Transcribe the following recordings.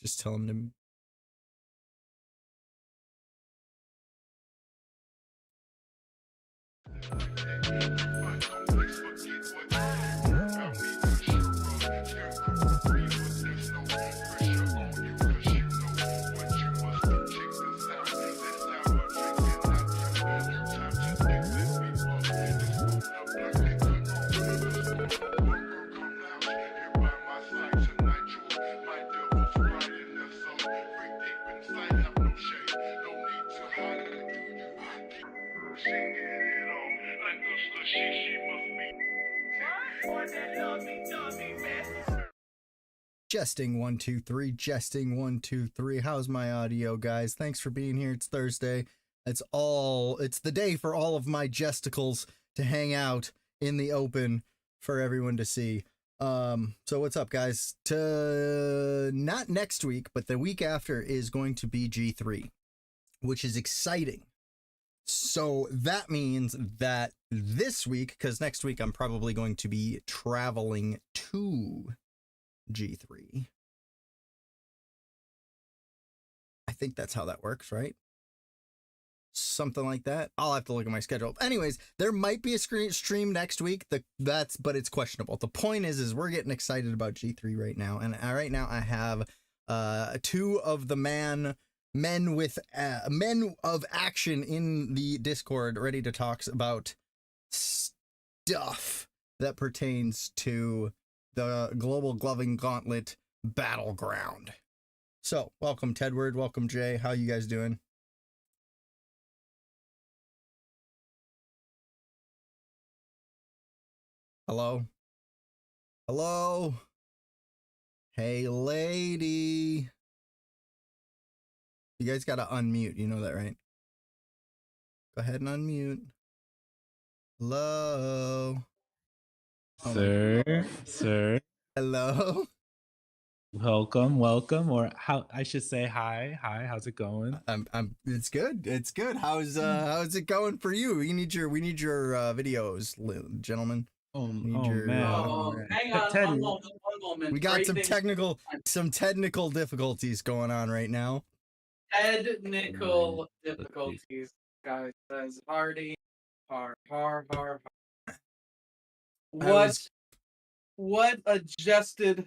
Just tell him to. Jesting 1 2 3, jesting 1 2 3. How's my audio, guys? Thanks for being here. It's Thursday. It's the day for all of my jesticles to hang out in the open for everyone to see. So what's up, guys? Not next week, but the week after is going to be G3, which is exciting. So that means that this week, because next week I'm probably going to be traveling to G3. I think that's how that works, right? Something like that. I'll have to look at my schedule. Anyways, there might be a stream next week. But it's questionable. The point is we're getting excited about G3 right now, and right now I have two of the men of action in the Discord ready to talk about stuff that pertains to the Global Gloving Gauntlet Battleground. So, welcome Tedward, welcome Jay. How you guys doing? Hello? Hello? Hey, lady. You guys gotta unmute, you know that, right? Go ahead and unmute. Hello? Sir. Hello? Welcome, or how I should say hi. Hi, how's it going? It's good. It's good. How's it going for you? We need your videos, gentlemen. Man. Hang on, one moment. We got some technical difficulties going on right now. Technical difficulties, guys. Says Hardy. Har. What a jested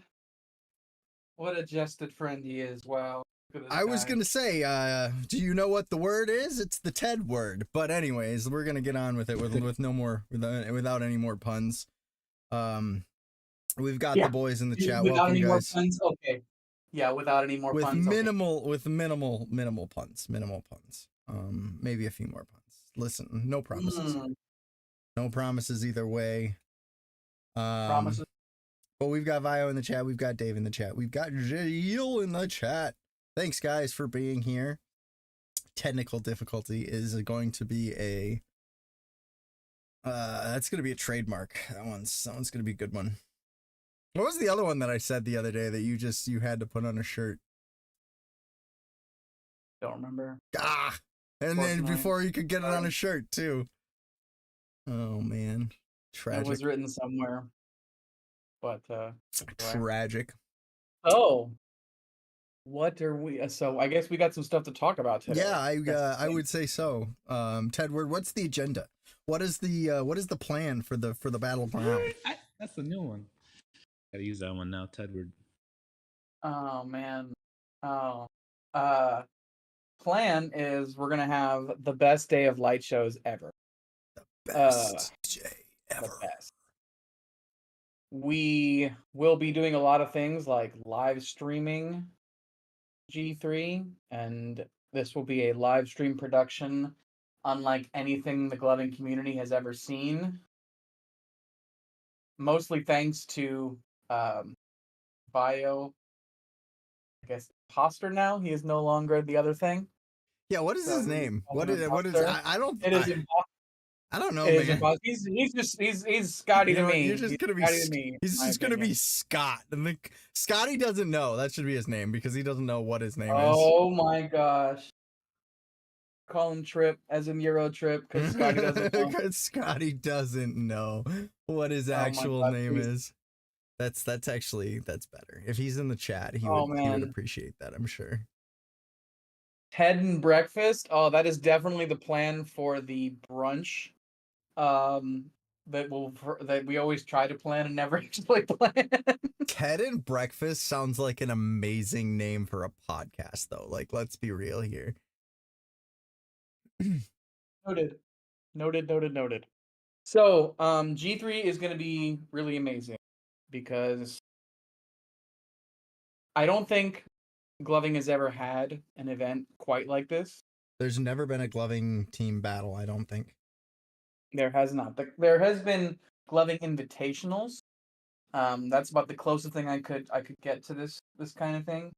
friend he is. Wow. I was gonna say, do you know what the word is? It's the TED word. But anyways, we're gonna get on with it without any more puns. We've got the boys in the chat. Without Welcome, any guys. more puns? Okay. Yeah, without any more puns. With minimal puns. Maybe a few more puns. Listen, no promises. No promises either way. Promises. But we've got Vio in the chat. We've got Dave in the chat. We've got Jail in the chat. Thanks, guys, for being here. Technical difficulty is going to be that's going to be a trademark. That one's going to be a good one. What was the other one that I said the other day that you had to put on a shirt? Don't remember. And then before you could get it on a shirt too. Oh man. Tragic. It was written somewhere. But tragic. Oh. What are we? So I guess we got some stuff to talk about today. Yeah, I would say so. Tedward, what's the agenda? What is the plan for the Battleground? That's the new one. Gotta use that one now, Tedward. Oh man. Plan is we're gonna have the best day of light shows ever. The best day ever. The best. We will be doing a lot of things like live streaming G3, and this will be a live stream production unlike anything the gloving community has ever seen. Mostly thanks to Bio, I guess, imposter now. He is no longer the other thing. Yeah, what is his name? What is I don't know, man. He's Scotty to me. He's just gonna be Scott. Scotty doesn't know. That should be his name because he doesn't know what his name is. Oh my gosh. Call him Trip as in Euro Trip because Scotty doesn't know. Because Scotty doesn't know what his actual name is. That's better. If he's in the chat, he Oh, would man. appreciate that, I'm sure. Ted and breakfast. Oh, that is definitely the plan for the brunch. That we always try to plan and never actually plan. Ted and breakfast sounds like an amazing name for a podcast, though. Like, let's be real here. Noted. Noted. So, G3 is going to be really amazing because I don't think Gloving has ever had an event quite like this. There's never been a Gloving team battle, I don't think. There has not. There has been Gloving invitationals. That's about the closest thing I could get to this kind of thing.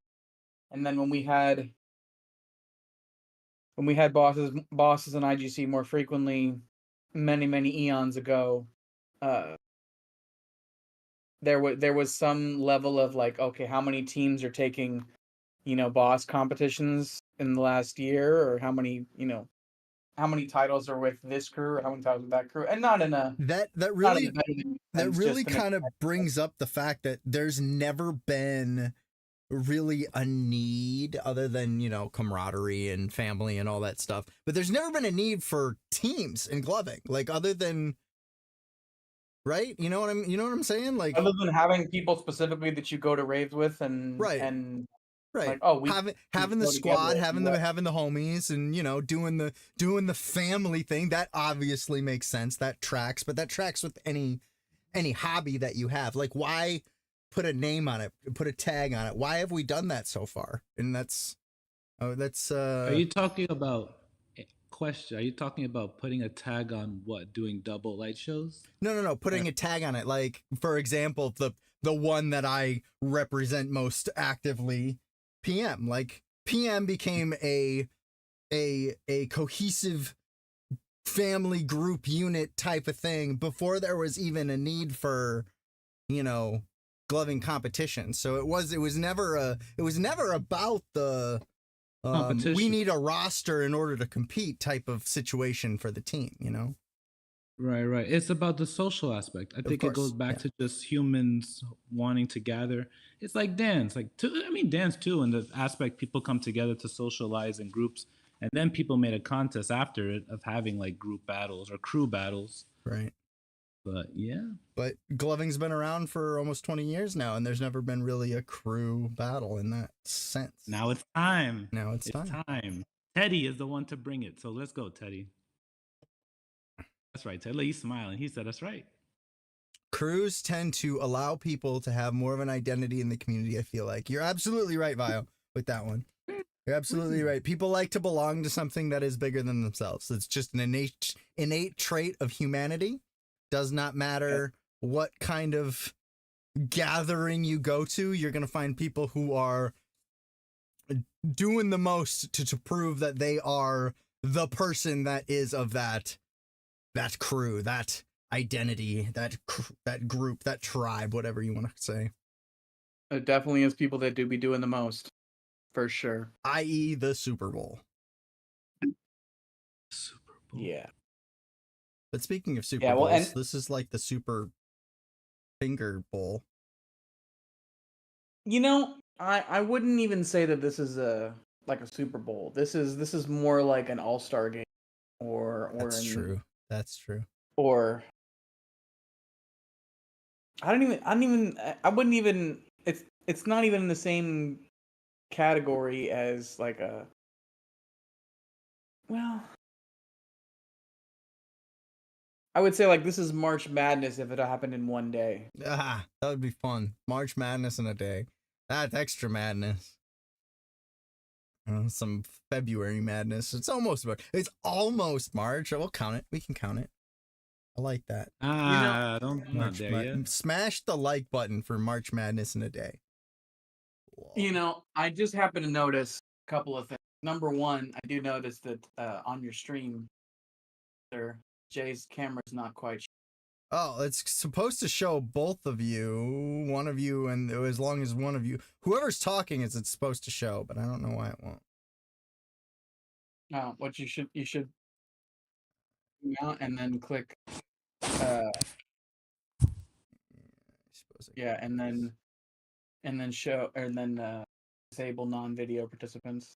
And then when we had bosses in IGC more frequently, many eons ago, there was some level of like, okay, how many teams are taking, boss competitions in the last year, or how many titles are with this crew, or how many titles with that crew, and not in a that really kind of brings up the fact that there's never been really a need other than, camaraderie and family and all that stuff. But there's never been a need for teams in Gloving, like other than, right? You know what I'm saying? Like other than having people specifically that you go to raves with and right. and right. like, oh, having the squad, having the homies, and doing the family thing, that obviously makes sense. That tracks, but that tracks with any hobby that you have. Like, why put a name on it, put a tag on it? Why have we done that so far? And that's Are you talking about question? Are you talking about putting a tag on what? Doing double light shows? No. Putting a tag on it. Like, for example, the one that I represent most actively, PM. Like, PM became a cohesive family group unit type of thing before there was even a need for, Gloving competition. So it was never about the we need a roster in order to compete type of situation for the team, Right. It's about the social aspect. I think it goes back to just humans wanting to gather. It's like dance, dance too, in the aspect people come together to socialize in groups, and then people made a contest after it of having like group battles or crew battles. Right. But yeah. But Gloving's been around for almost 20 years now, and there's never been really a crew battle in that sense. Now it's time. It's time. Teddy is the one to bring it, so let's go, Teddy. That's right, Teddy. He's smiling. He said that's right. Crews tend to allow people to have more of an identity in the community, I feel like. You're absolutely right, Vio, with that one. You're absolutely right. People like to belong to something that is bigger than themselves. It's just an innate trait of humanity. Does not matter what kind of gathering you go to, you're going to find people who are doing the most to prove that they are the person that is of that crew, that identity, that group, that tribe, whatever you want to say. It definitely is people that do be doing the most, for sure. I.e. the Super Bowl. Super Bowl. Yeah. But speaking of Super Bowls, this is like the Super Finger Bowl. I wouldn't even say that this is a Super Bowl. This is more like an All-Star game, or That's true. That's true. Or I wouldn't even. It's not even in the same category as like a. Well, I would say like this is March Madness if it happened in one day. That would be fun. March Madness in a day. That's extra madness. Some February madness. It's almost March. We'll count it. We can count it. I like that. Not there yet. Smash the like button for March Madness in a day. Whoa. I just happened to notice a couple of things. Number one, I do notice that on your stream, Jay's camera's not quite. Oh, it's supposed to show both of you, one of you, and as long as one of you, whoever's talking is it's supposed to show, but I don't know why it won't. What you should out and then click. closing. Yeah, and then disable non-video participants.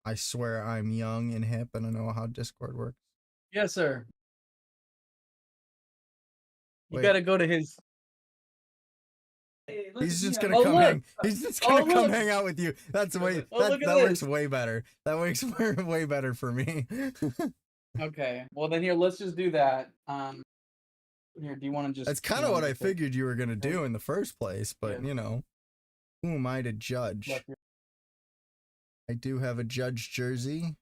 I swear I'm young and hip and I know how Discord works. Yes, sir. You Wait. gotta go to his. He's just gonna come hang. He's just gonna come look. hang out with you. That's way. Oh, look at that works this. way better. That works way better for me. Okay. Well, then here, let's just do that. Here, do you want to just? That's kind of what I figured you were gonna do in the first place, but Yeah. you know, who am I to judge? Look, here. I do have a Judge jersey.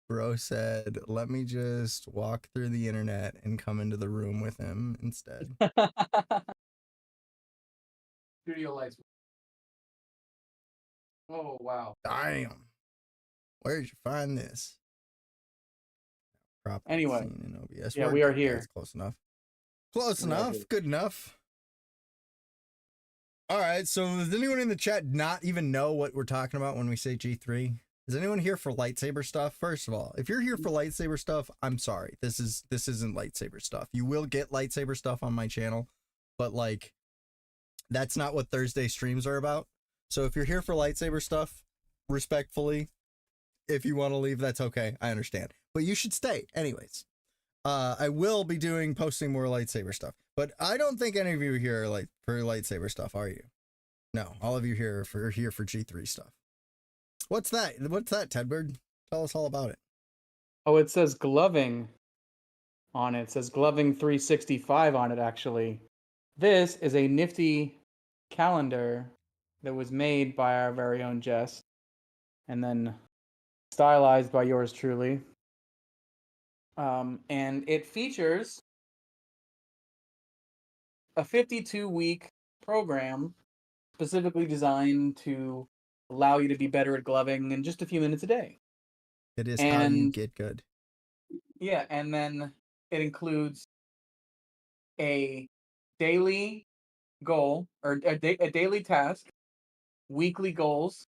Bro said, let me just walk through the internet and come into the room with him instead. Studio lights. Oh, wow. Damn. Where'd you find this? Crop Anyway. scene in OBS. Yeah, we are here. That's close enough. Close We are enough. here. Good enough. All right. So does anyone in the chat not even know what we're talking about when we say G3? Is anyone here for lightsaber stuff? First of all, if you're here for lightsaber stuff, I'm sorry. This isn't lightsaber stuff. You will get lightsaber stuff on my channel, but like that's not what Thursday streams are about. So if you're here for lightsaber stuff, respectfully, if you want to leave, that's okay. I understand. But you should stay anyways. I will be posting more lightsaber stuff, but I don't think any of you here are for lightsaber stuff, are you? No, all of you here are here for G3 stuff. What's that? What's that, Tedbird? Tell us all about it. Oh, it says gloving on it. It says gloving 365 on it, actually. This is a nifty calendar that was made by our very own Jest and then stylized by yours truly. And it features a 52-week program specifically designed to allow you to be better at gloving in just a few minutes a day. It is how you get good. Yeah, and then it includes a daily goal or a daily task, weekly goals,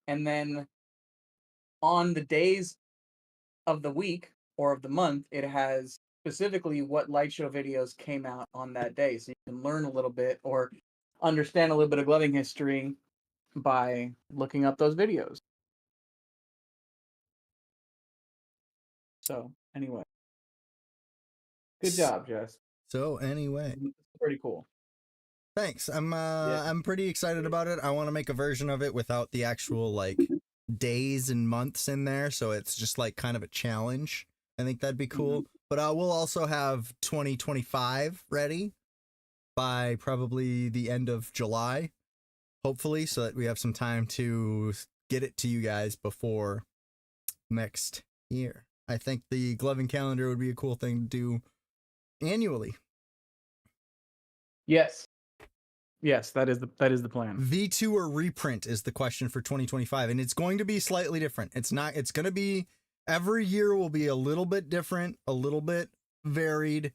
and then on the days of the week or of the month, it has specifically what light show videos came out on that day. So you can learn a little bit or understand a little bit of gloving history by looking up those videos. So anyway, good job, Jess. So anyway, Pretty cool. thanks. I'm pretty excited about it. I want to make a version of it without the actual like days and months in there, so it's just like kind of a challenge. I think that'd be cool. But we'll also have 2025 ready by probably the end of July, hopefully, so that we have some time to get it to you guys before next year. I think the gloving calendar would be a cool thing to do annually. Yes, that is the plan. V2 or reprint is the question for 2025, and it's going to be slightly different. It's going to be every year will be a little bit different, a little bit varied.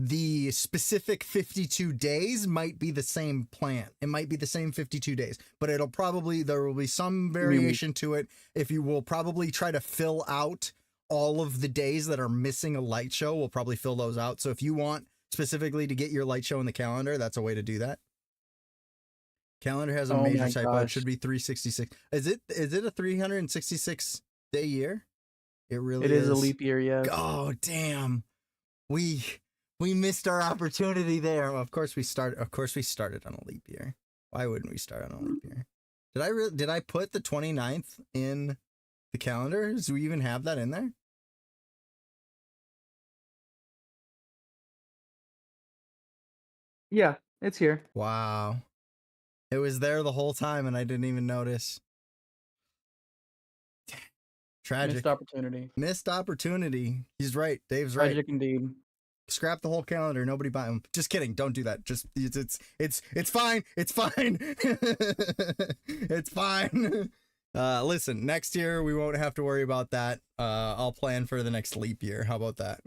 The specific 52 days might be the same plan. It might be the same 52 days, but there will be some variation to it. If you will probably try to fill out all of the days that are missing a light show, we'll probably fill those out. So if you want specifically to get your light show in the calendar, that's a way to do that. Calendar has a major typo. It should be 366. Is it a 366 day year? It really is. It is a leap year, yes. Oh, damn. We missed our opportunity there. Well, of course we started on a leap year. Why wouldn't we start on a leap year? Did I put the 29th in the calendar? Do we even have that in there? Yeah, it's here. Wow. It was there the whole time and I didn't even notice. Tragic. Missed opportunity. He's right. Dave's right. Tragic indeed. Scrap the whole calendar. Nobody buy them. Just kidding. Don't do that. Just it's fine. It's fine. It's fine. Listen, next year we won't have to worry about that. I'll plan for the next leap year. How about that?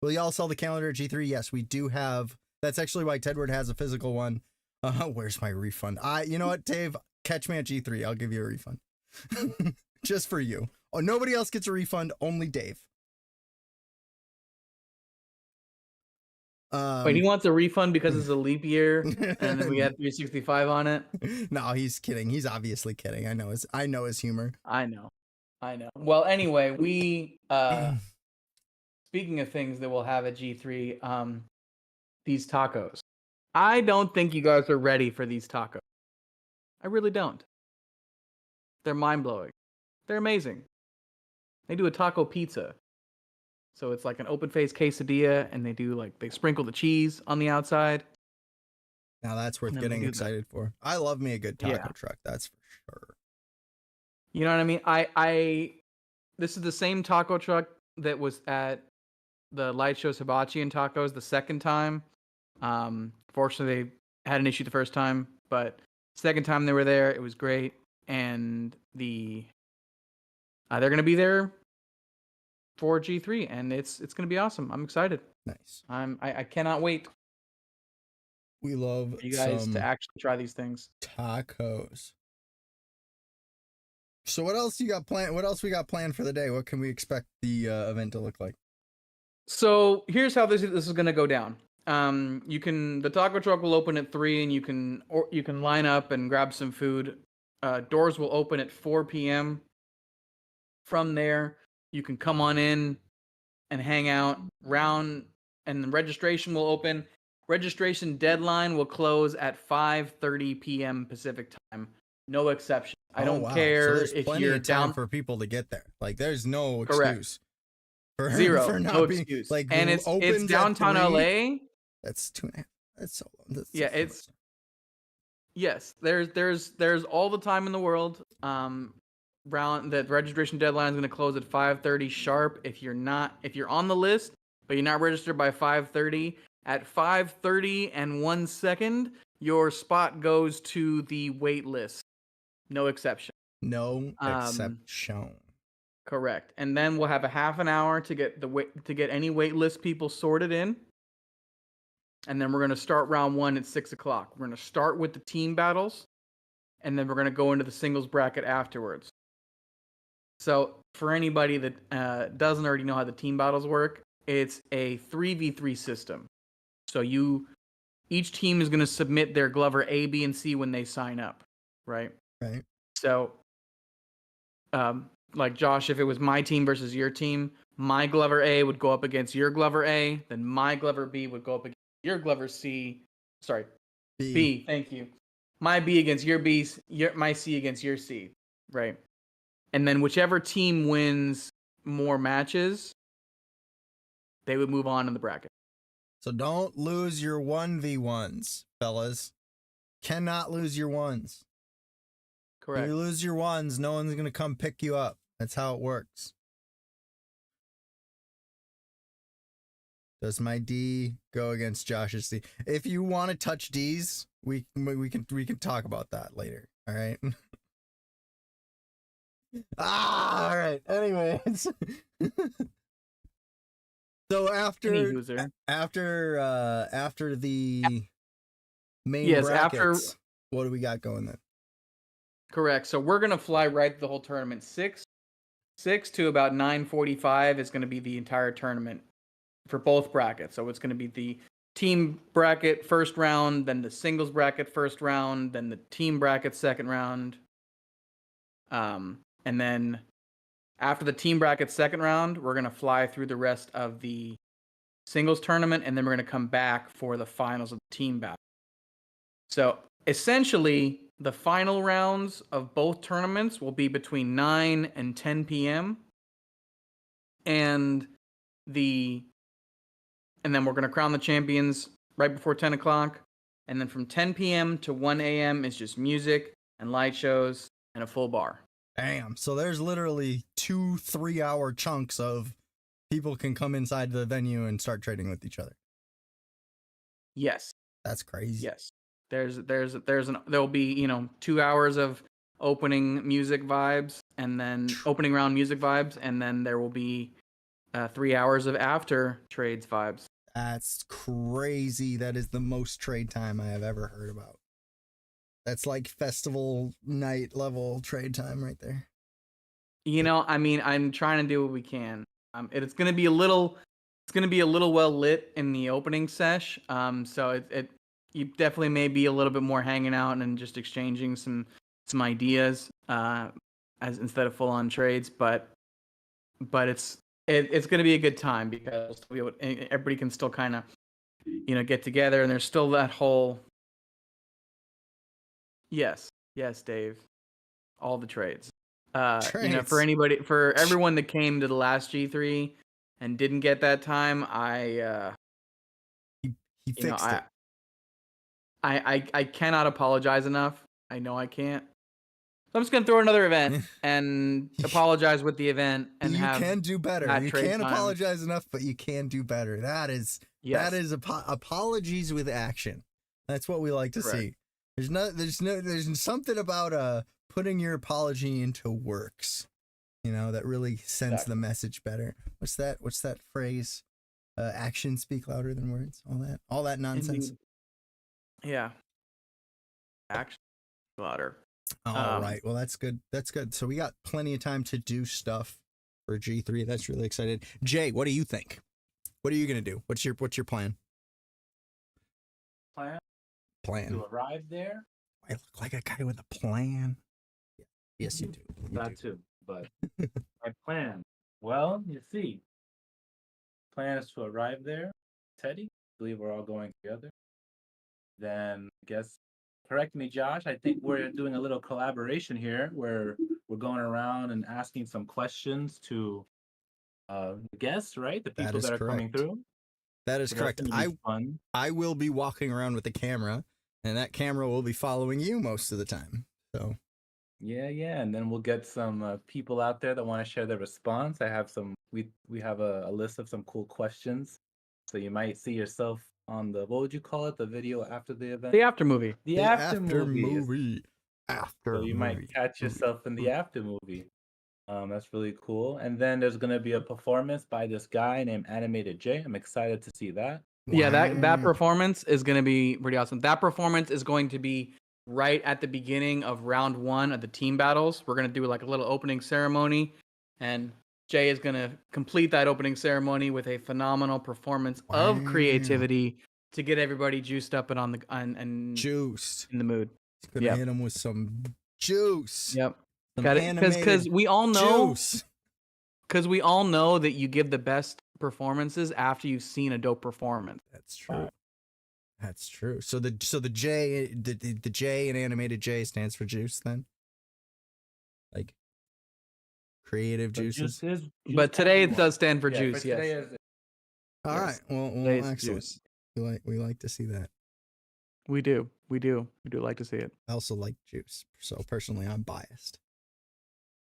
Will y'all sell the calendar at G3? Yes, we do have. That's actually why Tedward has a physical one. Where's my refund? You know what, Dave? Catch me at G3. I'll give you a refund. Just for you. Oh, nobody else gets a refund. Only Dave. Wait, he wants a refund because it's a leap year and then we had 365 on it? No, he's kidding. He's obviously kidding. I know his humor. I know. Well, anyway, we speaking of things that we'll have at G3, these tacos. I don't think you guys are ready for these tacos. I really don't. They're mind-blowing. They're amazing. They do a taco pizza. So it's like an open-faced quesadilla, and they sprinkle the cheese on the outside. Now that's worth getting excited for. I love me a good taco truck, that's for sure. You know what I mean? This is the same taco truck that was at the Light Show Hibachi and Tacos the second time. Fortunately, they had an issue the first time, but second time they were there, it was great. And they're going to be there for G3, and it's going to be awesome. I'm excited. Nice. I cannot wait. We love for you guys to actually try these things. Tacos. So what else you got planned? What else we got planned for the day? What can we expect the event to look like? So here's how this is going to go down. The taco truck will open at 3, and you can line up and grab some food. Doors will open at 4 p.m. From there, you can come on in and hang out. And the registration will open. Registration deadline will close at 5:30 p.m. Pacific time. No exception. I don't care so if plenty you're of time down for people to get there. Like, there's no excuse. Correct. Zero. For not no being, excuse. Like, and it's downtown LA. That's 2.5. That's so long. That's yeah, it's. Yes, there's all the time in the world. The registration deadline is going to close at 5:30 sharp. If you're on the list but you're not registered by 5:30, at 5:30 and 1 second, your spot goes to the wait list. No exception. No exception. Correct. And then we'll have a half an hour to get any wait list people sorted in. And then we're going to start round 1 at 6 o'clock. We're going to start with the team battles, and then we're going to go into the singles bracket afterwards. So for anybody that doesn't already know how the team battles work, it's a 3v3 system. So each team is going to submit their Glover A, B, and C when they sign up, right? Right. So, like Josh, if it was my team versus your team, my Glover A would go up against your Glover A, then my Glover B would go up against your Glover C. Sorry, B. Thank you. My B against your B, my C against your C, right? And then whichever team wins more matches, they would move on in the bracket. So don't lose your 1v1s, fellas. Cannot lose your ones. Correct. If you lose your ones, no one's going to come pick you up. That's how it works. Does my D go against Josh's C? If you want to touch D's, we can talk about that later. All right. All right. Anyways. So after the main brackets, what do we got going then? Correct. So we're gonna fly right the whole tournament. 6 to about 9:45 is gonna be the entire tournament for both brackets. So it's gonna be the team bracket first round, then the singles bracket first round, then the team bracket second round. And then after the team bracket second round, we're gonna fly through the rest of the singles tournament, and then we're gonna come back for the finals of the team battle. So essentially, the final rounds of both tournaments will be between 9 and 10 p.m. And then we're going to crown the champions right before 10 o'clock. And then from 10 p.m. to 1 a.m. is just music and light shows and a full bar. Damn. So there's literally 2-3 hour chunks of people can come inside the venue and start trading with each other. Yes. That's crazy. Yes. There'll be 2 hours of opening music vibes, and then opening round music vibes, and then there will be 3 hours of after trades vibes. That's crazy. That is the most trade time I have ever heard about. That's like festival night level trade time right there. I mean, I'm trying to do what we can. It's gonna be a little well lit in the opening sesh. So you definitely may be a little bit more hanging out and just exchanging some ideas, as instead of full on trades. But it's gonna be a good time because everybody can still kind of get together, and there's still that whole yes, Dave, all the trades. For everyone that came to the last G3 and didn't get that time, he fixed it. I cannot apologize enough. I know I can't. So I'm just gonna throw another event and apologize with the event, and you can do better. You can't apologize enough, but you can do better. That is apologies with action. That's what we like to see. There's something about putting your apology into works, that really sends the message better. What's that phrase? Actions speak louder than words. All that nonsense. Indeed. Yeah. Action louder. All right. Well, that's good. So we got plenty of time to do stuff for G3. That's really excited. Jay, what do you think? What are you gonna do? What's your plan? Plan to arrive there. I look like a guy with a plan. Yes, you do. That too, but my plan. Well, you see, plan is to arrive there. Teddy, I believe we're all going together. Then I guess, correct me, Josh. I think we're doing a little collaboration here, where we're going around and asking some questions to the guests, right? The people that are coming through. That is correct. I will be walking around with the camera, and that camera will be following you most of the time. So. Yeah, and then we'll get some people out there that want to share their response. I have some. We have a list of some cool questions, so you might see yourself on the, what would you call it? The video after the event. The after movie. The after movie. So you might catch yourself in the after movie. That's really cool. And then there's gonna be a performance by this guy named Animated J. I'm excited to see that. Yeah, that performance is gonna be pretty awesome. That performance is going to be right at the beginning of round 1 of the team battles. We're gonna do like a little opening ceremony, and Jay is gonna complete that opening ceremony with a phenomenal performance of creativity to get everybody juiced up and juiced in the mood. He's gonna hit them with some juice. Yep. Got it. Because we all know. Because we all know that you give the best performances after you've seen a dope performance. That's true. That's true. So the J, the J in Animated J stands for juice then? Like creative juices? But today it does stand for juice, yes. All right. Well, excellent. We like to see that. We do like to see it. I also like juice. So personally, I'm biased.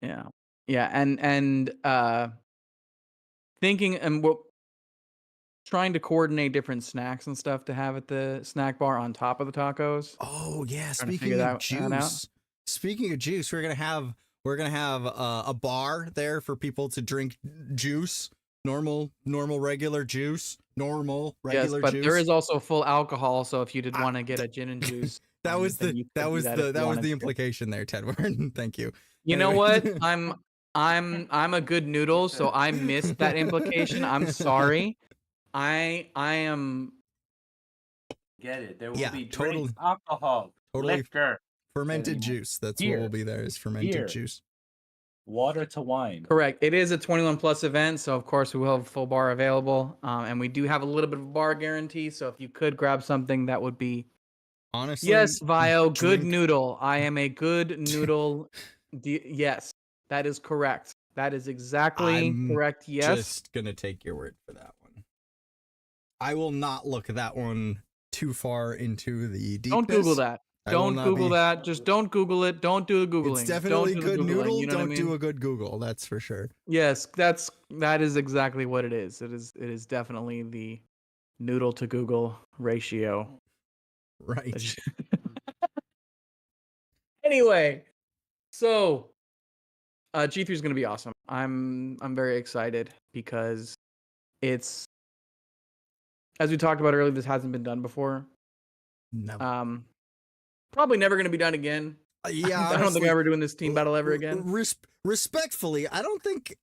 Yeah. And thinking and we're trying to coordinate different snacks and stuff to have at the snack bar on top of the tacos. Oh yeah, speaking of juice, we're gonna have a bar there for people to drink juice, normal regular juice, Yes, but juice. there is also full alcohol, so if you did want to get a gin and juice, that was the implication there, Tedward. Thank you. You know what? I'm a good noodle, so I missed that implication. I'm sorry. I am. Get it? There will be drinks, alcohol, liquor, fermented juice. That's what will be there is fermented juice. Water to wine. Correct. It is a 21 plus event, so of course we will have a full bar available, and we do have a little bit of a bar guarantee. So if you could grab something, that would be. Honestly, yes, Vio, good noodle. I am a good noodle. Yes, that is correct. That is exactly correct. Yes. Just gonna take your word for that one. I will not look that one too far into the deepness. Don't Google that. Don't Google that. Just don't Google it. Don't do the Googling. It's definitely good noodle. Don't do a good Google. That's for sure. Yes, that is exactly what it is. It is definitely the noodle to Google ratio. Right. Anyway, so G3 is going to be awesome. I'm very excited because it's, as we talked about earlier, this hasn't been done before. No. Probably never going to be done again. Yeah, I don't think I'm ever doing this team battle ever again. Respectfully, I don't think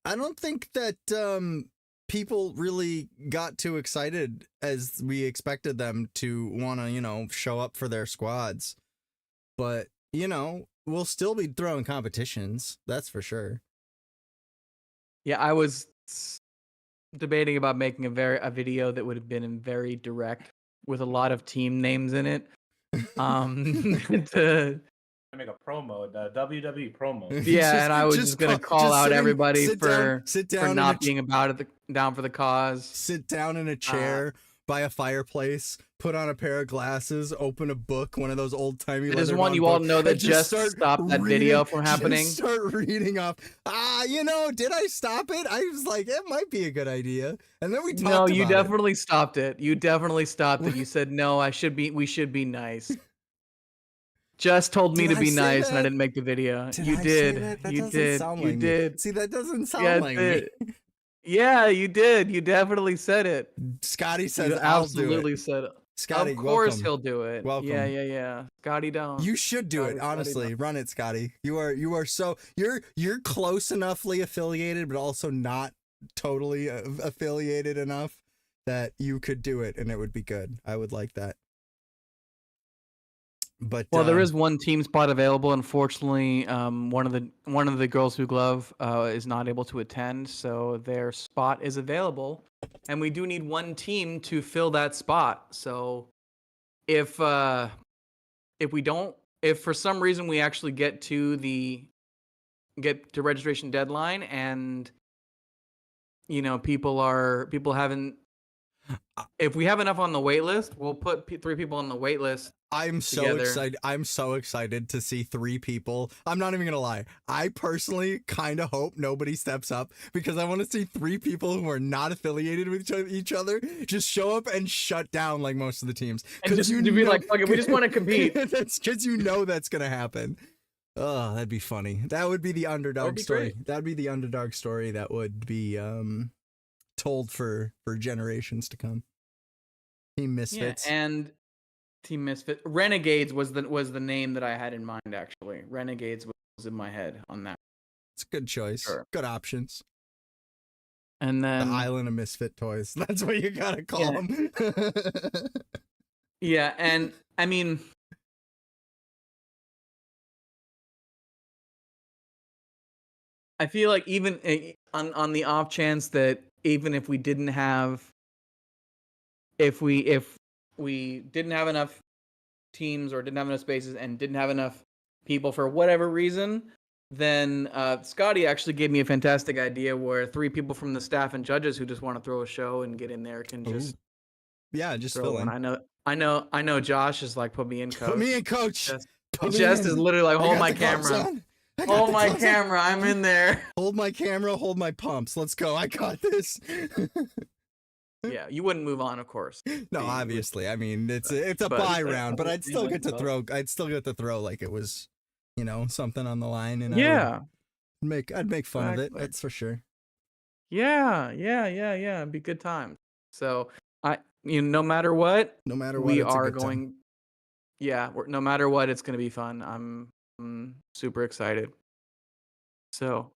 that people really got too excited as we expected them to want to, show up for their squads. But, we'll still be throwing competitions, that's for sure. Yeah, I was debating about making a video that would have been very direct with a lot of team names in it. To make a promo, the WWE promo. Yeah, and I was just gonna call out everybody for not being down for the cause. Sit down in a chair by a fireplace, put on a pair of glasses, open a book, one of those old timey. I just want you all to know that just stopped that video from happening. Just start reading off. Did I stop it? I was like, it might be a good idea, and then we talked about you definitely stopped it. You definitely stopped it. You said no. We should be nice. Just told me to be nice, and I didn't make the video. You did. You did. See, that doesn't sound like me. Yeah, you did. You definitely said it. Scotty says, "I'll absolutely said it." Scotty, of course welcome. he'll do it. Welcome. Yeah. Scotty, don't. You should do it. Honestly, run it, Scotty. You are so you're close enoughly affiliated, but also not totally affiliated enough that you could do it, and it would be good. I would like that. But there is one team spot available. Unfortunately, one of the girls who glove is not able to attend, so their spot is available, and we do need one team to fill that spot. So, if for some reason we actually get to registration deadline, and people haven't. If we have enough on the wait list, we'll put 3 people on the wait list. I'm so excited. I'm so excited to see 3 people. I'm not even gonna lie. I personally kind of hope nobody steps up because I want to see 3 people who are not affiliated with each other just show up and shut down like most of the teams. And just to be like, fuck it, we just want to compete. That's because that's gonna happen. Oh, that'd be funny. That would be the underdog story. That'd be the underdog story that would be told for generations to come. Team Misfits. Yeah, and Team Misfit Renegades was the name that I had in mind. Actually, Renegades was in my head on that. It's a good choice. Sure. Good options. And then the Island of Misfit Toys. That's what you gotta call them. Yeah, and I mean, I feel like even on the off chance that even if we didn't have, if we didn't have enough teams or didn't have enough spaces and didn't have enough people for whatever reason, then Scotty actually gave me a fantastic idea where 3 people from the staff and judges who just want to throw a show and get in there can just just fill in. I know Josh is like, put me in, coach. Put me in, coach. Jest is literally like, hold my camera. Hold my camera. I'm in there. Hold my camera. Hold my pumps. Let's go. I got this. Yeah, you wouldn't move on, of course. No, obviously. I mean, it's a buy round, but I'd still get to throw. I'd still get to throw like it was, something on the line, and I'd make fun of it. That's for sure. Yeah. It'd be good times. So no matter what, we are going. Yeah, no matter what, it's gonna be fun. I'm super excited. So.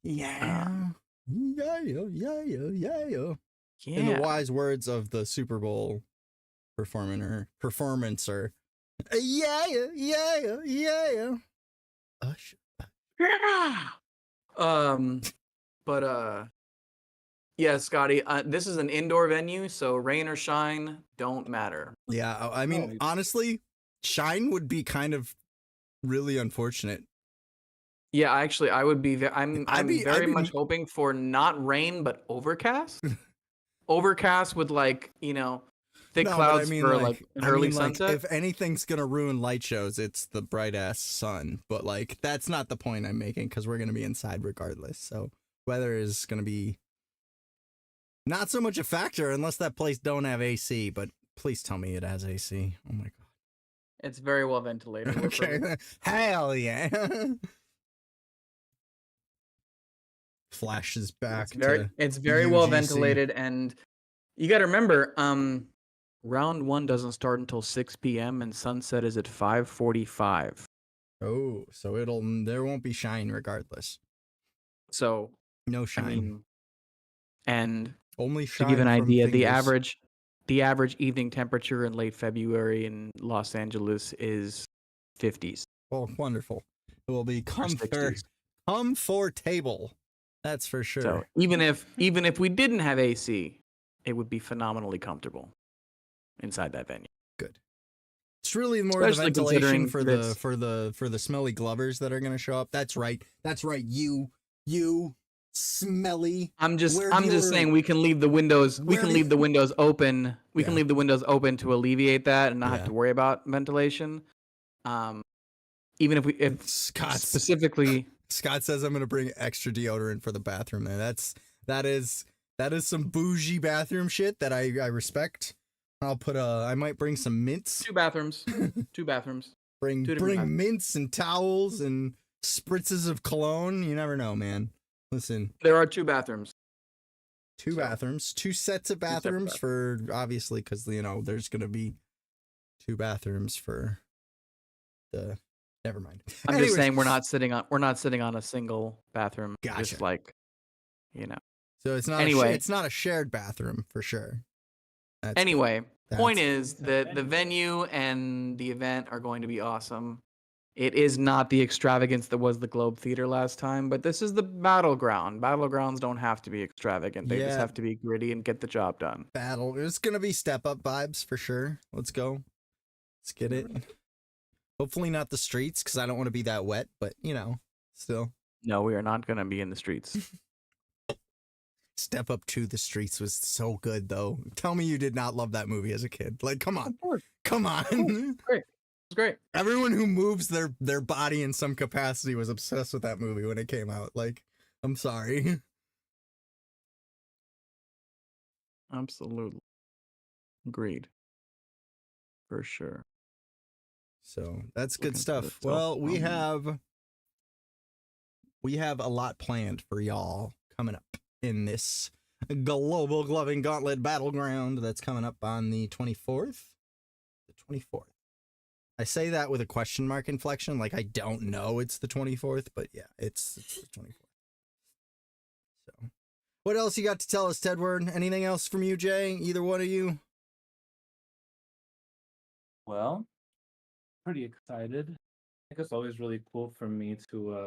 Yeah. In the wise words of the Super Bowl performancer. Yeah, Scotty, this is an indoor venue, so rain or shine don't matter. Yeah, I mean, honestly, shine would be kind of really unfortunate. Yeah, actually, I would be. I'm very much hoping for not rain, but overcast. Overcast with thick clouds for like an early sunset. If anything's gonna ruin light shows, it's the bright ass sun. But that's not the point I'm making because we're gonna be inside regardless. So weather is gonna be not so much a factor unless that place don't have AC. But please tell me it has AC. Oh my god, it's very well ventilated. Okay, hell yeah. Flashes back. It's very well ventilated, and you got to remember, round 1 doesn't start until 6 p.m. and sunset is at 5:45. Oh, so there won't be shine regardless. So No shine. I mean, and only to shine give an from idea, fingers. the average evening temperature in late February in Los Angeles is 50s. Oh, wonderful. It will be comfortable. That's for sure. So even if we didn't have AC, it would be phenomenally comfortable inside that venue. Good. It's really more Especially the ventilation considering for the smelly glovers that are going to show up. That's right. You smelly. I'm just saying we can leave the windows open. We can leave the windows open to alleviate that and not have to worry about ventilation. Even if Scott says I'm going to bring extra deodorant for the bathroom there. That is some bougie bathroom shit that I respect. I might bring some mints. Two bathrooms. Bring mints and towels and spritzes of cologne. You never know, man. Listen. There are 2 bathrooms. Bathrooms, 2 sets of bathrooms for obviously because there's gonna be 2 bathrooms for the. Never mind. I'm just saying we're not sitting on a single bathroom. Gotcha. Just like, So it's not. It's not a shared bathroom for sure. Point is that the venue and the event are going to be awesome. It is not the extravagance that was the Globe Theater last time, but this is the Battleground. Battlegrounds don't have to be extravagant. They just have to be gritty and get the job done. It's going to be step-up vibes for sure. Let's go. Let's get it. Hopefully not the streets, because I don't want to be that wet, but, still. No, we are not going to be in the streets. Step Up to the Streets was so good, though. Tell me you did not love that movie as a kid. Like, come on. Come on. Great. It's great. Everyone who moves their body in some capacity was obsessed with that movie when it came out. Like, I'm sorry. Absolutely. Agreed. For sure. So that's good stuff. Well, we have a lot planned for y'all coming up in this Global Gloving Gauntlet Battleground that's coming up on the 24th. The 24th. I say that with a question mark inflection, like I don't know it's the 24th, but yeah, it's the 24th. So, what else you got to tell us, Tedward? Anything else from you, Jay? Either one of you? Well, pretty excited. I think it's always really cool for me to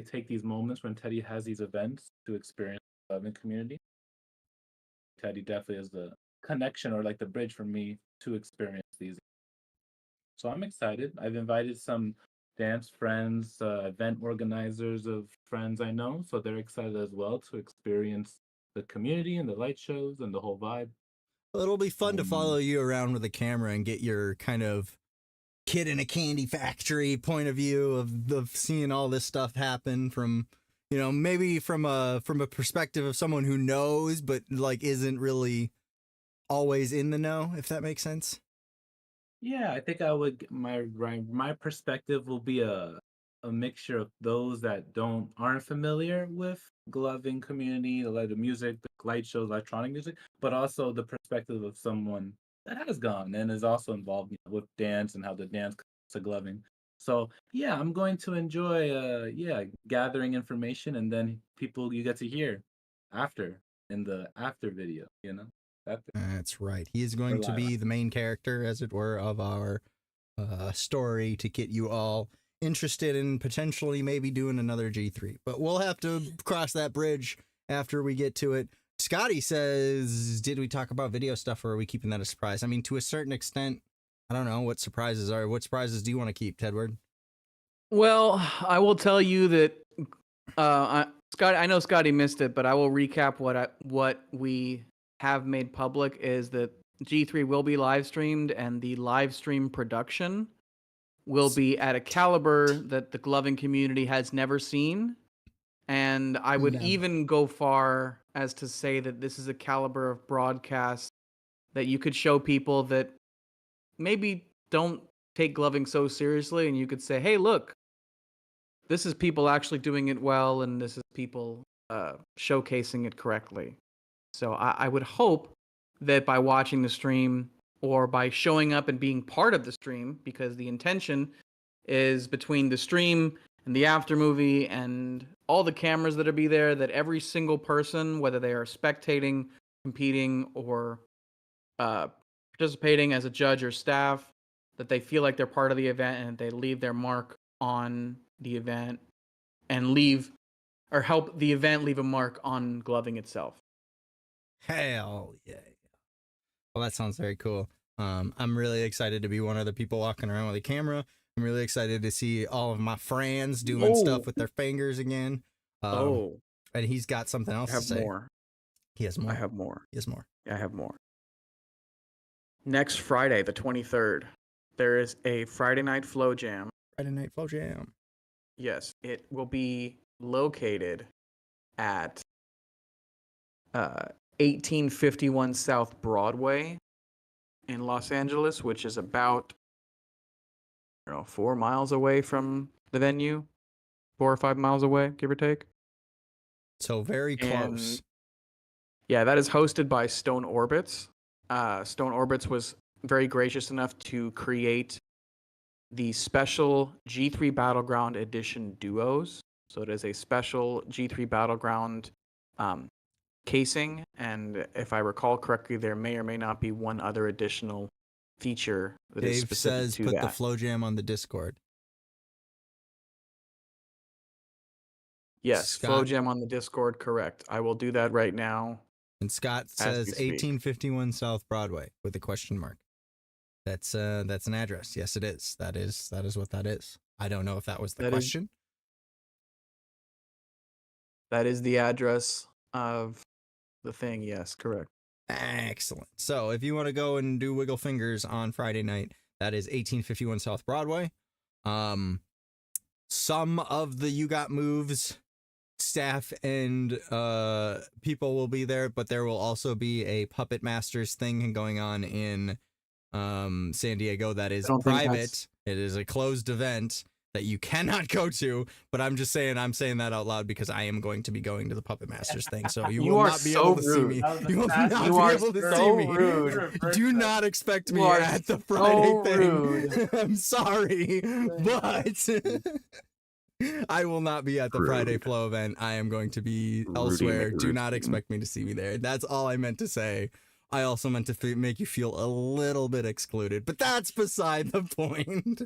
take these moments when Teddy has these events to experience the loving community. Teddy definitely is the connection or like the bridge for me to experience these. So I'm excited. I've invited some dance friends, event organizers of friends I know, so they're excited as well to experience the community and the light shows and the whole vibe. Well, it'll be fun to follow you around with a camera and get your kind of kid in a candy factory point of view of seeing all this stuff happen from, maybe from a perspective of someone who knows but like isn't really always in the know, if that makes sense. Yeah, I think I would my perspective will be a mixture of those that aren't familiar with gloving community, the music, the light shows, electronic music, but also the perspective of someone that has gone and is also involved with dance and how the dance comes to gloving. So yeah, I'm going to enjoy gathering information and then people you get to hear after in the after video, That's right. He is going to be the main character, as it were, of our story to get you all interested in potentially maybe doing another G3. But we'll have to cross that bridge after we get to it. Scotty says, did we talk about video stuff or are we keeping that a surprise? I mean, to a certain extent, I don't know what surprises are. What surprises do you want to keep, Tedward? Well, I will tell you that Scotty, I know Scotty missed it, but I will recap what we have made public is that G3 will be live streamed and the live stream production will be at a caliber that the gloving community has never seen. And I would even go far as to say that this is a caliber of broadcast that you could show people that maybe don't take gloving so seriously. And you could say, hey, look, this is people actually doing it well. And this is people showcasing it correctly. So I would hope that by watching the stream or by showing up and being part of the stream, because the intention is between the stream and the after movie and all the cameras that'll be there, that every single person, whether they are spectating, competing, or participating as a judge or staff, that they feel like they're part of the event and they leave their mark on the event and leave or help the event leave a mark on gloving itself. Hell yeah. Well, that sounds very cool. I'm really excited to be one of the people walking around with a camera. I'm really excited to see all of my friends doing stuff with their fingers again. And he's got something else to say. He has more. I have more. He has more. I have more. Next Friday, the 23rd, there is a Friday Night Flow Jam. Friday Night Flow Jam. Yes, it will be located at 1851 South Broadway in Los Angeles, which is about 4 miles away from the venue, 4 or 5 miles away, give or take. So very close. Yeah, that is hosted by Stone Orbits. Stone Orbits was very gracious enough to create the special G3 Battleground Edition duos. So it is a special G3 Battleground casing, and if I recall correctly, there may or may not be one other additional feature that is Dave specific says to put that. the Flow Jam on the Discord. Yes, Scott. Flow Jam on the Discord, correct. I will do that right now. And Scott says 1851 South Broadway with a question mark. That's an address. Yes, it is. That is what that is. I don't know if that was the question. That is the address of the thing. Yes, correct. Excellent. So if you want to go and do Wiggle Fingers on Friday night, that is 1851 South Broadway. Some of the You Got Moves staff and people will be there, but there will also be a Puppet Masters thing going on in San Diego that is private. It is a closed event that you cannot go to, but I'm saying that out loud because I am going to be going to the Puppet Masters thing, so you will not be able to see me. You will not be able to see me. Do not expect me at the Friday thing. I'm sorry, but I will not be at the Friday Flow event. I am going to be elsewhere. Do not expect me to see me there. That's all I meant to say. I also meant to make you feel a little bit excluded, but that's beside the point.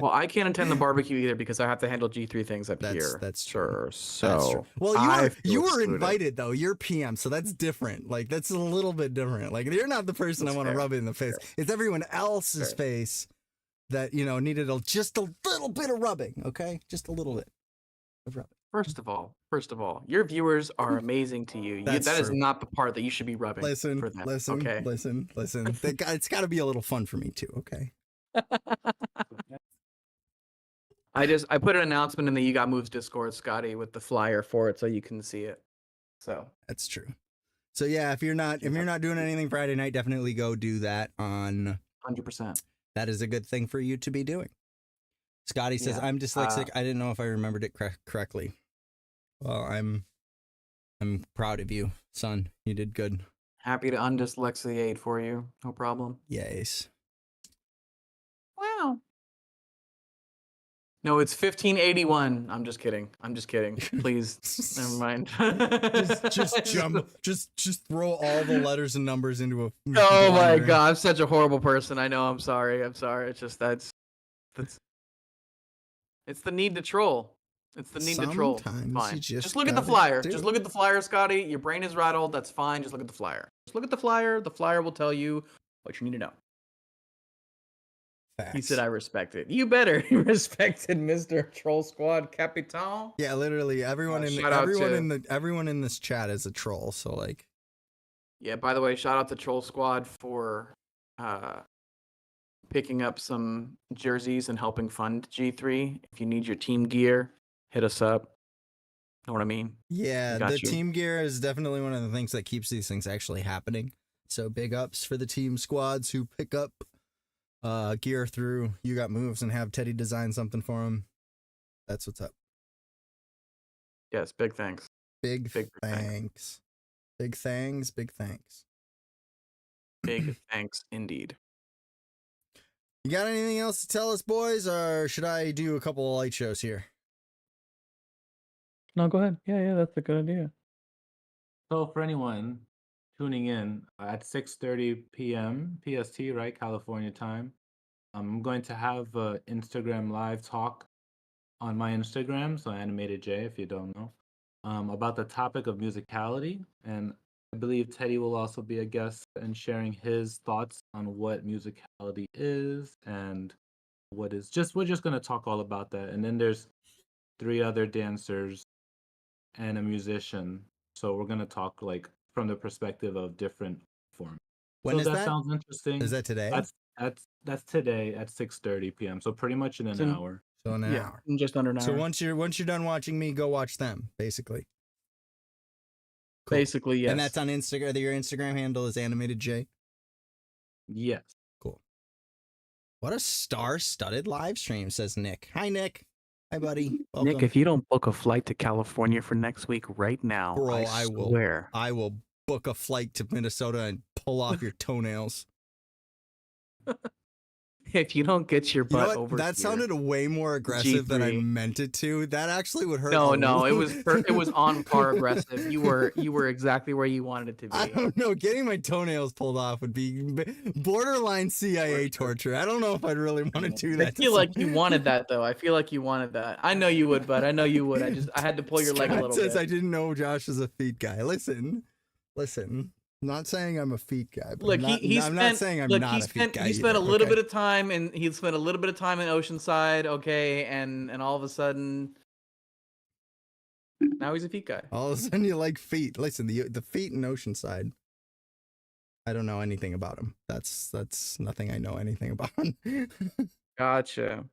Well, I can't attend the barbecue either because I have to handle G3 things up here. That's true. So that's true. Well, you were invited though. You're PM, so that's different. Like that's a little bit different. Like you're not the person I want to rub it in the face. It's everyone else's face that needed just a little bit of rubbing. Okay, just a little bit of rubbing. First of all, your viewers are amazing to you. That is not the part that you should be rubbing. Listen, for them. listen, okay? listen. It's got to be a little fun for me too. Okay. I put an announcement in the You Got Moves Discord, Scotty, with the flyer for it so you can see it. So that's true. So yeah, if you're not doing anything Friday night, definitely go do that on 100%. That is a good thing for you to be doing. Scotty says, I'm dyslexic. I didn't know if I remembered it correctly. Well, I'm proud of you, son. You did good. Happy to undyslexiate for you. No problem. Yes. Wow. No, it's 1581. I'm just kidding. Please, never mind. just throw all the letters and numbers into a. Oh my god, I'm such a horrible person. I know. I'm sorry. It's just it's the need to troll. It's the need to troll. Fine. Just look at the flyer. Just look at the flyer, Scotty. Your brain is rattled. That's fine. Just look at the flyer. Just look at the flyer. The flyer will tell you what you need to know. Facts. He said, "I respect it." You better. You respected Mr. Troll Squad Capitan. Yeah, literally everyone in this chat is a troll. So like, yeah. By the way, shout out to Troll Squad for picking up some jerseys and helping fund G3. If you need your team gear, hit us up. Know what I mean? Yeah, the team gear is definitely one of the things that keeps these things actually happening. So big ups for the team squads who pick up gear through You Got Moves and have Teddy design something for them. That's what's up. Yes, big thanks. Big thanks. Big thanks. Big thanks indeed. You got anything else to tell us, boys, or should I do a couple of light shows here? No, go ahead. Yeah, that's a good idea. So for anyone tuning in at 6:30 p.m. PST, right, California time, I'm going to have an Instagram live talk on my Instagram, so Animated J, if you don't know, about the topic of musicality. And I believe Teddy will also be a guest and sharing his thoughts on what musicality is and what is just, we're just going to talk all about that. And then there's 3 other dancers and a musician. So we're going to talk like from the perspective of different forms. When so is that that? sounds interesting. Is that today? That's today at 6:30 p.m. So pretty much in an hour. So in an Yeah, hour. in just under an hour. So once you're done watching me, go watch them, basically. Cool. Basically, yes. And that's on Instagram. Your Instagram handle is Animated J. Yes. Cool. What a star-studded live stream, says Nick. Hi, Nick. Hi, buddy. Welcome. Nick, if you don't book a flight to California for next week right now, Bro, I swear. I will book a flight to Minnesota and pull off your toenails. If you don't get your You know butt what? over That here, sounded way more aggressive than I G3. meant it to. That actually would hurt. No, it was on par aggressive. You were exactly where you wanted it to be. I don't know. Getting my toenails pulled off would be borderline CIA torture. I don't know if I'd really want to do that. I feel like you wanted that though. I feel like you wanted that. I know you would, bud. I know you would. I had to pull your leg a little says bit. I didn't know Josh was a feet guy. Listen. I'm not saying I'm a feet guy. But Look, I'm not saying I'm not a feet guy. He spent either, a little okay? bit of time in Oceanside, okay, and all of a sudden now he's a feet guy. All of a sudden you like feet. Listen, the feet in Oceanside. I don't know anything about them. That's nothing I know anything about. Gotcha.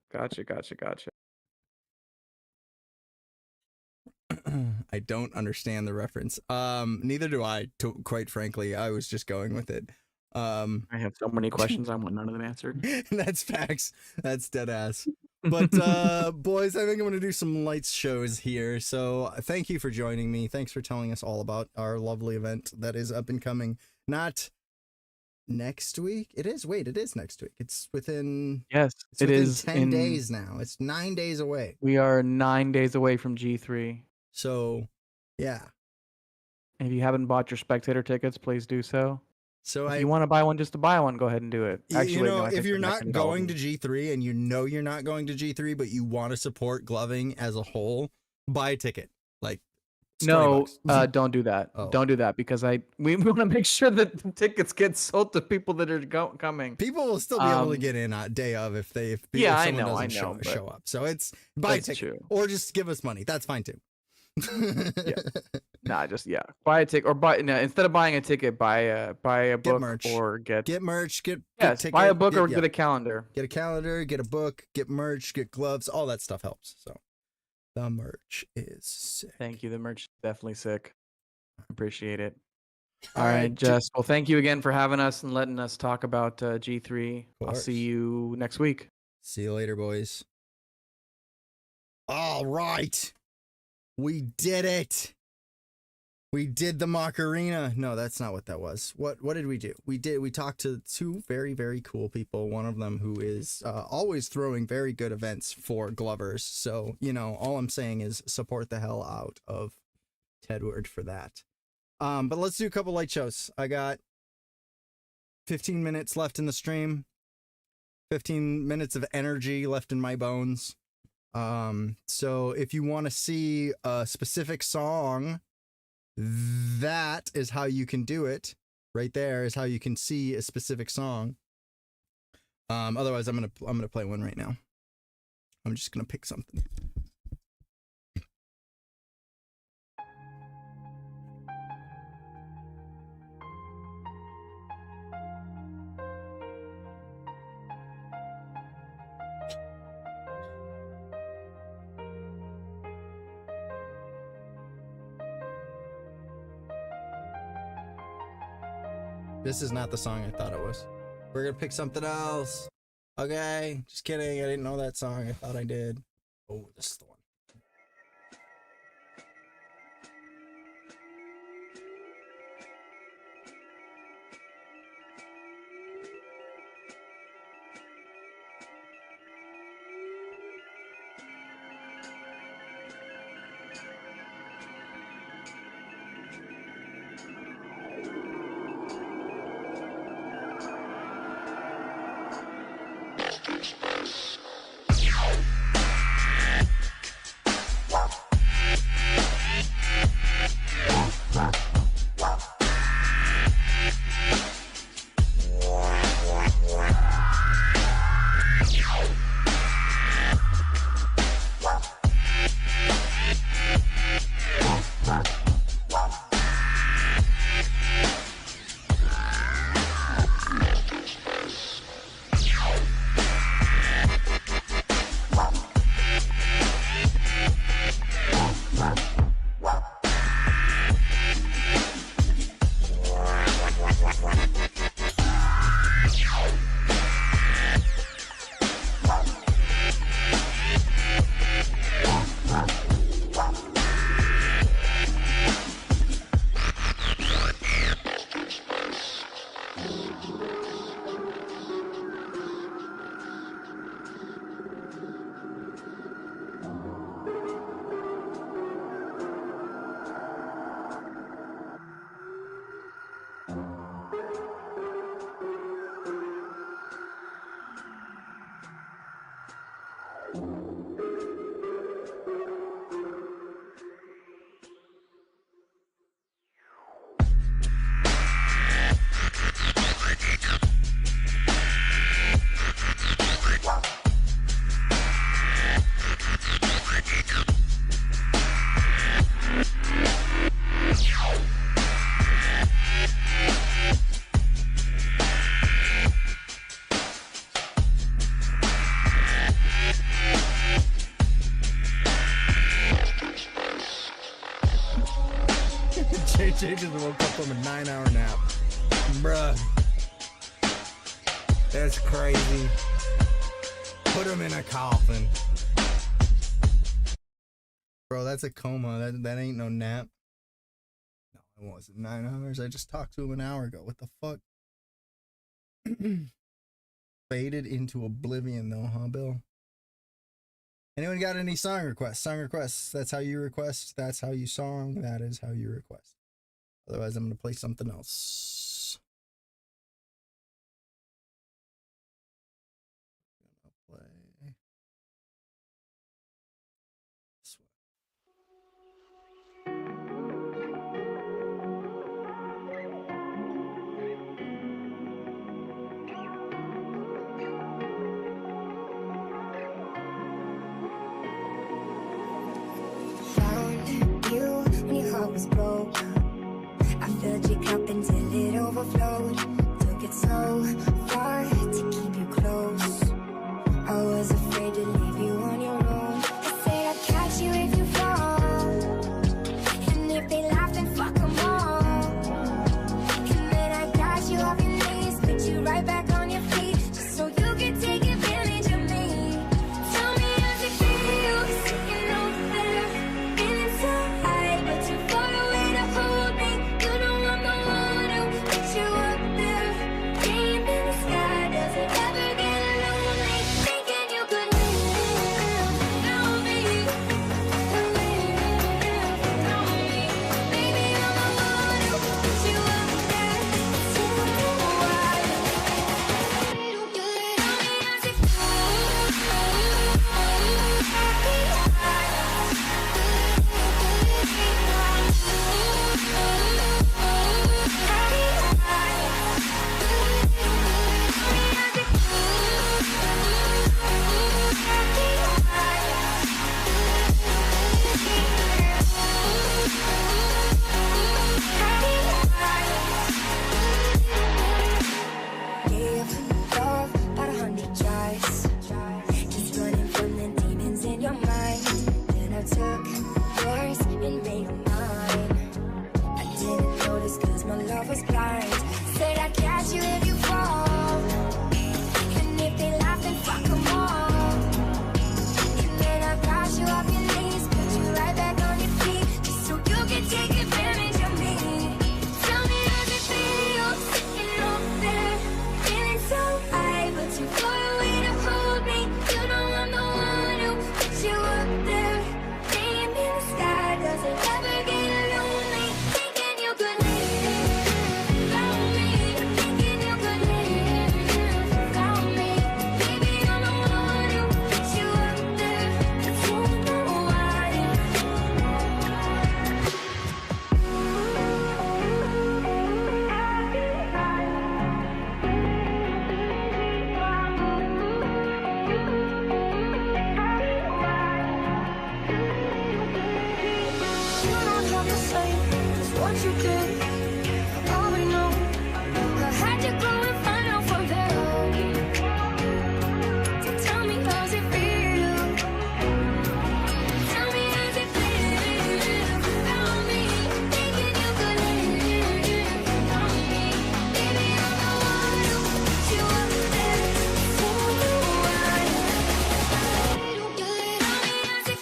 I don't understand the reference. Neither do I, quite frankly. I was just going with it. I have so many questions. I want none of them answered. That's facts. That's dead ass. But boys, I think I'm gonna do some lights shows here. So thank you for joining me. Thanks for telling us all about our lovely event that is up and coming. Not next week. It is. Wait, it is next week. It's within. Yes, It's it within is 10 days now. It's 9 days away. We are 9 days away from G3. So, yeah. If you haven't bought your spectator tickets, please do so. So if you want to buy one just to buy one, go ahead and do it. Actually, no, if you're not going to G3 and you know you're not going to G3, but you want to support Gloving as a whole, buy a ticket. Like, no, don't do that. Oh. Don't do that because we want to make sure that the tickets get sold to people that are coming. People will still be able to get in on day of if someone doesn't show up. So it's buy a ticket or just give us money. That's fine too. Yeah. Nah, just buy a ticket or instead of buying a ticket, buy a book merch. or get merch. Get ticket, buy a book or get a calendar. Get a calendar, get a book, get merch, get gloves. All that stuff helps. So the merch is sick. Thank you. The merch is definitely sick. Appreciate it. All right, Jess. Well, thank you again for having us and letting us talk about G3. I'll see you next week. See you later, boys. All right. We did it. We did the Macarena. No, that's not what that was. What did we do? We talked to 2 very, very cool people. One of them who is always throwing very good events for Glovers. So, all I'm saying is support the hell out of Tedward for that. But let's do a couple light shows. I got 15 minutes left in the stream. 15 minutes of energy left in my bones. So if you want to see a specific song, that is how you can do it. Right there is how you can see a specific song. Otherwise I'm gonna play one right now. I'm just gonna pick something. This is not the song I thought it was. We're gonna pick something else. Okay, just kidding. I didn't know that song. I thought I did. Oh, this is the one. woke up from a 9-hour nap. Bruh. That's crazy. Put him in a coffin. Bro, that's a coma. That ain't no nap. No, it wasn't 9 hours. I just talked to him an hour ago. What the fuck? Faded into oblivion though, huh, Bill? Anyone got any song requests? Song requests. That's how you request. That's how you song. That is how you request. Otherwise, I'm going to play something else. I'm going to play this one. Was broke. I filled your cup until it overflowed. Took it so far to keep you close. I was afraid to leave you on your own. I said I'd catch you if you fall, and if they laugh then fuck them all. And then I got you off your knees, put you right back on your feet, just so you could take advantage of me. Tell me how's it feel sitting over there, feeling so high but too far away to hold me. You know I'm the one who put you up there. Dream in the sky, does it ever get lonely? Thinking you could live without me, without me. Baby, I'm the one who put you up there. Tell me why. Tell me how's it Gave love about 100 tries, just running from the demons in your mind. Then I took yours and made them mine. I didn't notice cause my love was blind. Said I'd catch you if you fall, and if they laugh then fuck them all. And then I got you off your knees, put you right back on your feet, just so you can take advantage of me. Tell me how's it feel sitting over there, feeling so high but too far away to hold me. You know I'm the one who put you up there. Dream in the sky, does it ever get lonely? Thinking you could live without me, thinking you could live without me. Baby, I'm the one who put you up there. You know why. You don't have to say just what you did. I already know. I had to go and find out from them. So tell me how's it feel? Tell me how's it feel without me, thinking you could live without me. Baby, I'm the one who put you up there. So why? Tell me how's it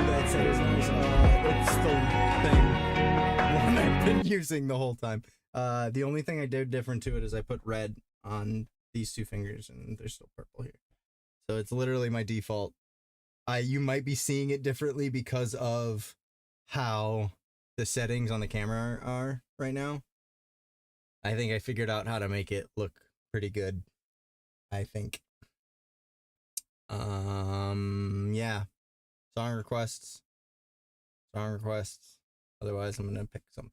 That sounds nice. It's the thing one I've been using the whole time. The only thing I did different to it is I put red on these two fingers and they're still purple here. So it's literally my default. You might be seeing it differently because of how the settings on the camera are right now. I think I figured out how to make it look pretty good, I think. Yeah. Song requests. Otherwise, I'm gonna pick something.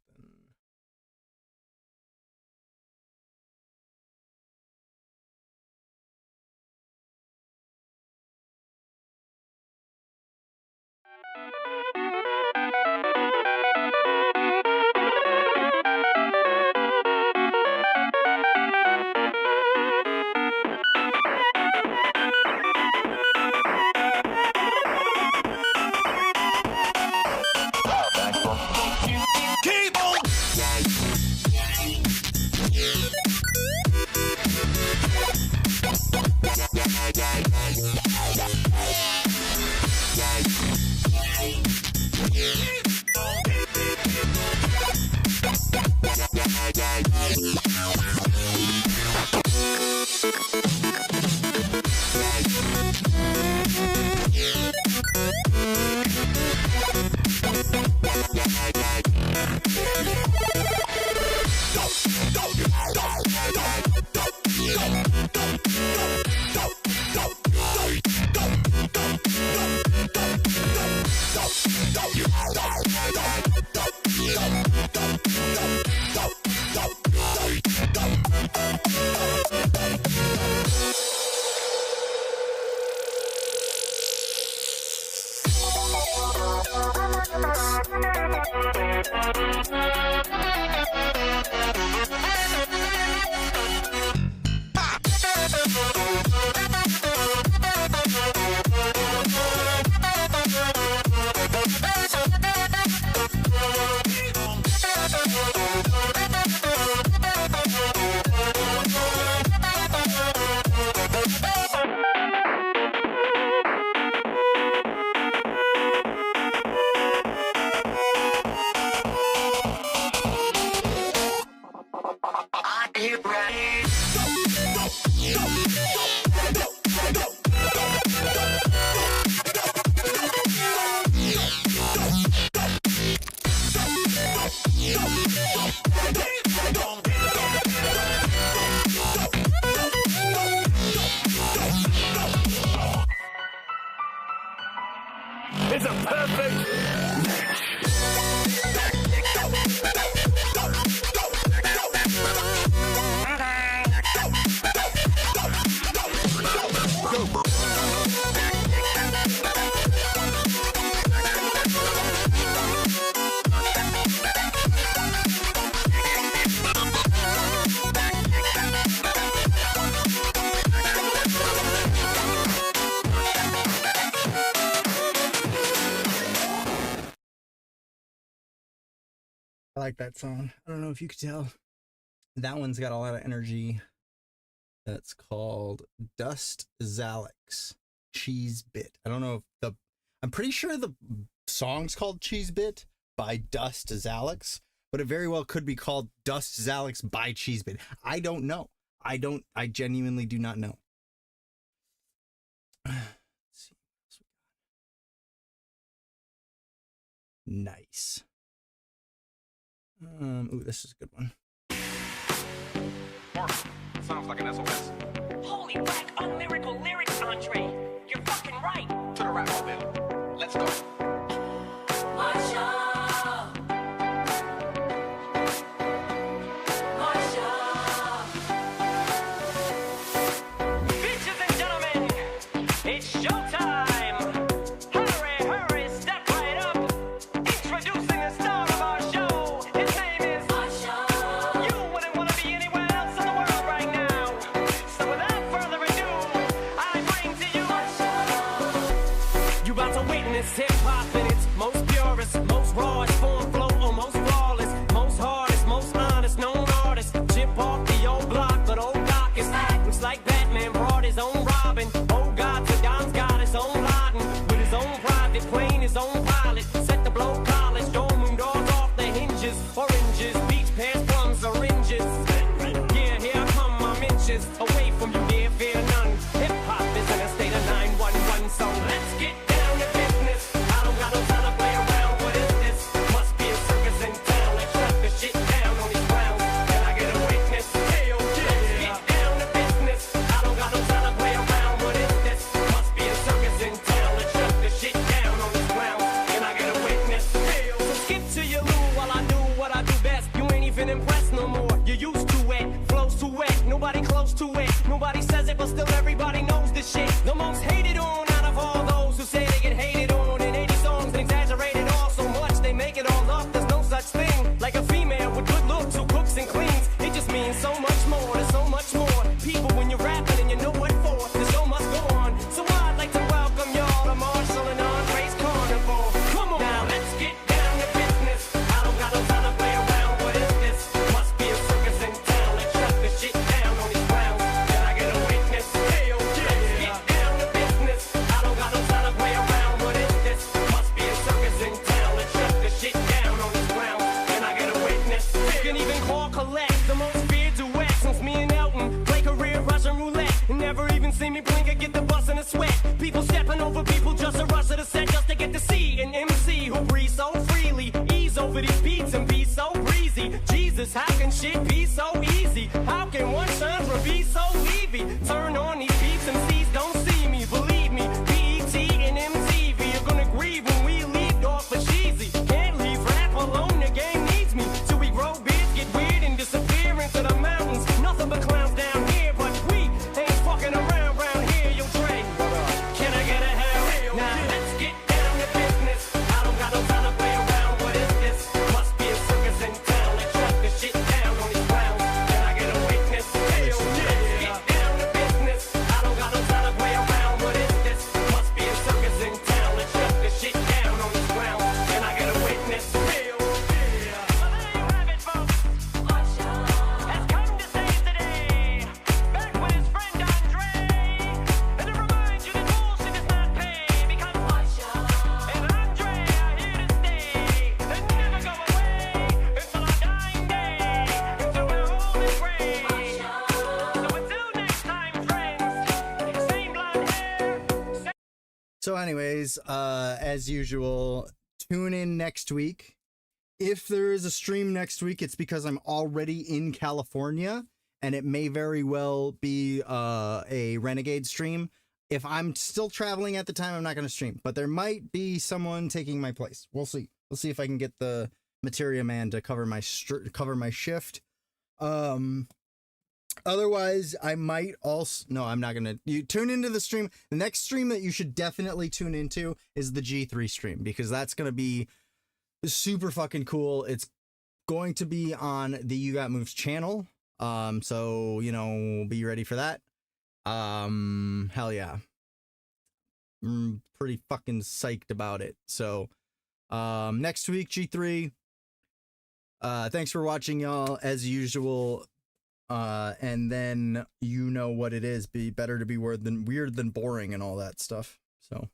It's a perfect I like that song. I don't know if you could tell. That one's got a lot of energy. That's called Dust Zalix Cheese Bit. I don't know if I'm pretty sure the song's called Cheese Bit by Dust Zalix, but it very well could be called Dust Zalix by Cheese Bit. I don't know. I genuinely do not know. Let's see. Nice. Ooh, this is a good one. Mark, sounds like an SOS. Holy whack, unlyrical lyrics, Andre. You're fucking right. To the rap mobile. Let's go. Marsha. Marsha. Bitches and gentlemen, it's showtime. Hurry, hurry, step right up. Introducing the star of our show. His name is Marsha. You wouldn't want to be anywhere else in the world right now. So without further ado, I bring to you Marsha. You about to witness hip hop. impressed no more. You're used to it, flows too wet, nobody close to it. Nobody says it, but still everybody knows this shit. The most hated on out of all those who say they get hated on in 80 songs and exaggerated all so much they make it all up. There's no such thing like a female with good looks who cooks and cleans. It just means so much more. There's so much more people when you're rapping and you know what for. The show must go on. So I'd like to welcome y'all to Marshall and Andre's Carnival. Come on, now let's get down to business. I don't got no time to play around. What is this? Must be a circus in town. Let's shut the shit down on these grounds. Can I get a witness? Hell yeah. Let's get down to business. I don't got no time to play around. What is this? Must be a circus in town. Let's shut the shit down on these grounds. Can I get a witness? You can even call collect the most feared duet since me and Elton play career Russian roulette. Never even see me blink or get the bus in a sweat. People stepping over people just to rush to the set just to get to see an MC who breathes so freely. Ease over these beats and be so breezy. Jesus, how can shit be so easy? How can one genre be so leavy? Turn on these beats and C's don't see me. Believe me, BET and MTV are gonna grieve when we leave off for cheesy. Can't leave rap alone, the game needs me. Till we grow beards, get weird and disappear into the mountains. Nothing but clowns down here, but we ain't fucking around here. Yo, Dre, can I get a hell? Now let's get down to business. I don't got no time to play around. What is this? Must be a circus in town. Let's shut the shit down on these grounds. Can I get a witness? Hell yeah. Let's get down to business. I don't got no time to play around. What is this? Must be a circus in town. Let's shut the shit down on these grounds. Can I get a witness? Hell yeah. Well, there you have it, folks. Has come to save the day. Back with his friend Andre. And to remind you that bullshit does not pay. Because and Andre are here to stay. They never go away until our dying day. Until we're old and gray. So until next time, friends. Same blonde hair. So, anyways, as usual, tune in next week. If there is a stream next week, it's because I'm already in California, and it may very well be a Renegade stream. If I'm still traveling at the time, I'm not going to stream, but there might be someone taking my place. We'll see. We'll see if I can get the Materia Man to cover my shift. Otherwise, I might also... No, I'm not going to... You tune into the stream. The next stream that you should definitely tune into is the G3 stream, because that's going to be super fucking cool. It's going to be on the You Got Moves channel. So, you know, be ready for that. Hell yeah. I'm pretty fucking psyched about it. So, next week, G3. Thanks for watching, y'all, as usual. And then you know what it is. Be better to be weird than boring and all that stuff. So